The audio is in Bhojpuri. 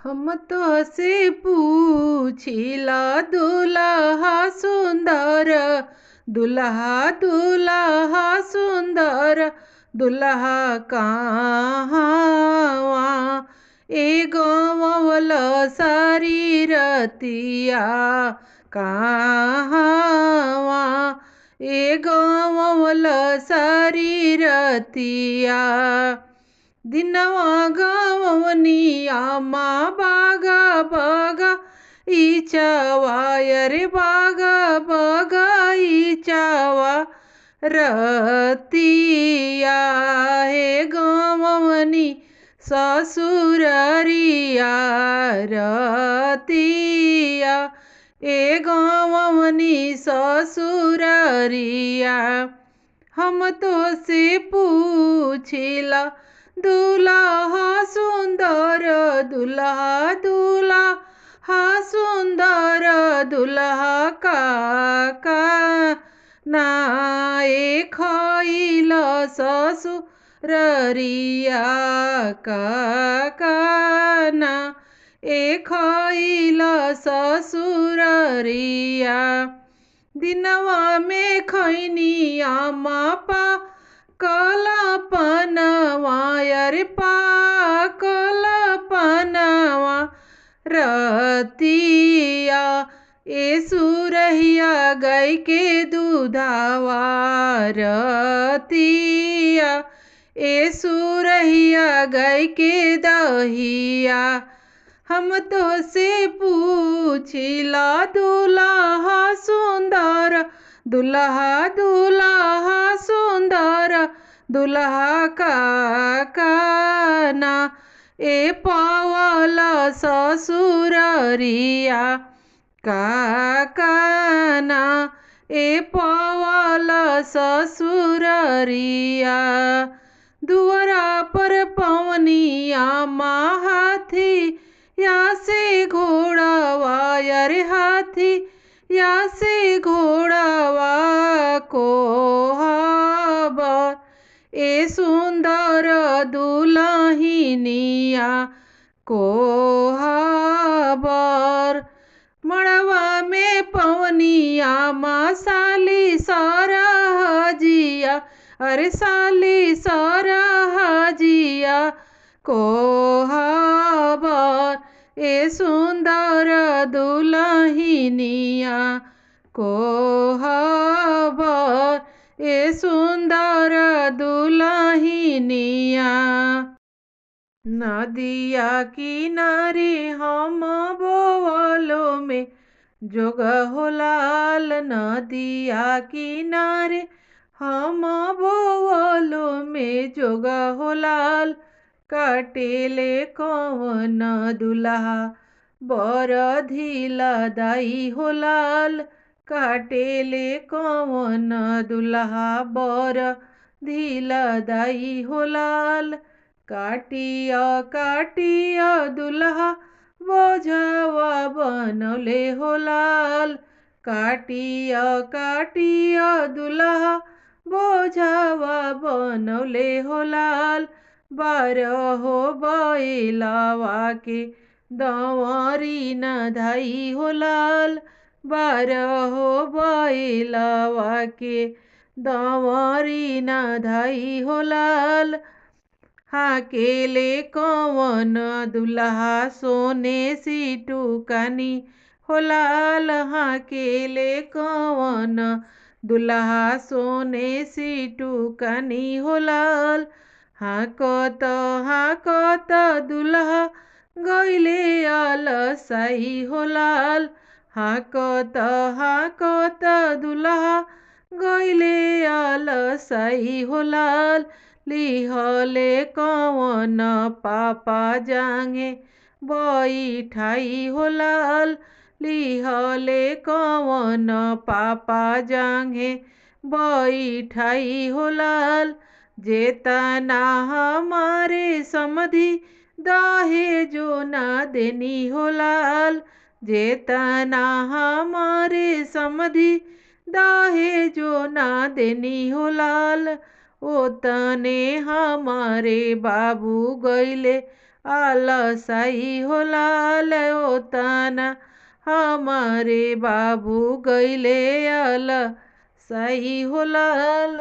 हम तो से पूछिला दुल्हा सुंदर, दुल्हा दुल्हा सुंदर, दुल्हा कहाँवा। ए गवल सारी रतिया कहाँवा, ए गवल सारी रतिया। दिनवा गवनिया माँ बागा बागा इचावा, अरे बागा बागा इचावा रतिया। हे गवनी ससुररिया रतिया, ए गवनी ससुररिया। हम तो से पूछिला दुल्हा सुंदर, दुल्हा दुल्हा सुंदर, दुल्हा काका नाए खइल ससुररिया काका ना ए खइल ससुररिया। दिनवा में खैनिया मापा कलपनवा, अरे पा कलपनवा रतिया। ए सुरहिया गाय के दूधावा रतिया, ए सुरहिया गाय के दहिया। हम तो से पूछिला दुल्हा सुंदर, दुल्हा दुल्हा सुंदर, दुल्हा काकाना ए पावल ससुररिया काकाना ए पावल ससुररिया। दुअरा पर पवनिया माँ हाथी या से घोड़ावा, अरे हाथी या से घोड़ावा कोहबर। ए सुंदर दुल्हनिया कोहबर। मड़वा में पवनिया माँ साली सरहजिया, अरे साली सरहजिया कोहबर। ए सुंदर दुल्हनिया कोहबर, ए सुंदर दुल्हनिया। नदिया किनारे हम बोवलो में जोग हो लाल, नदिया किनारे हम बोवलो में जोग हो लाल। काटेले कौन दुल्हा बर धिला दाई हो लाल, काटेले कौन दुल्हा बर धिला दाई हो लाल। काटिया काटिया दुल्हा बोझवा बनले हो लाल, काटिया काटिया दुल्हा बोझवा बनले हो लाल। बारहो बैलावा के दंवरी न धाई हो लाल, बारहो बैलावा के दंवरी न धाई हो लाल। हाकेले कौन दुल्हा सोने सी टुकानी हो लाल, हाकेले कौन दुल्हा सोने सी टुकानी हो लाल। हाकत हाकत दुल्हा गइले आलसाई हो लाल, हाकत हाकत दुल्हा गइले आलसाई हो लाल। लिहले कौन पापा जांगे बैठाई हो लाल, लिहले कौन पापा जांगे बैठाई हो लाल। जेतना हमारे समधि दहेजो ना देनी हो लाल, जेतना हमारे समधि दहेजो ना देनी हो लाल। ओतने हमारे बाबू गइले आल साई हो लाल ओतना हमारे बाबू गईले आल साई हो लाल।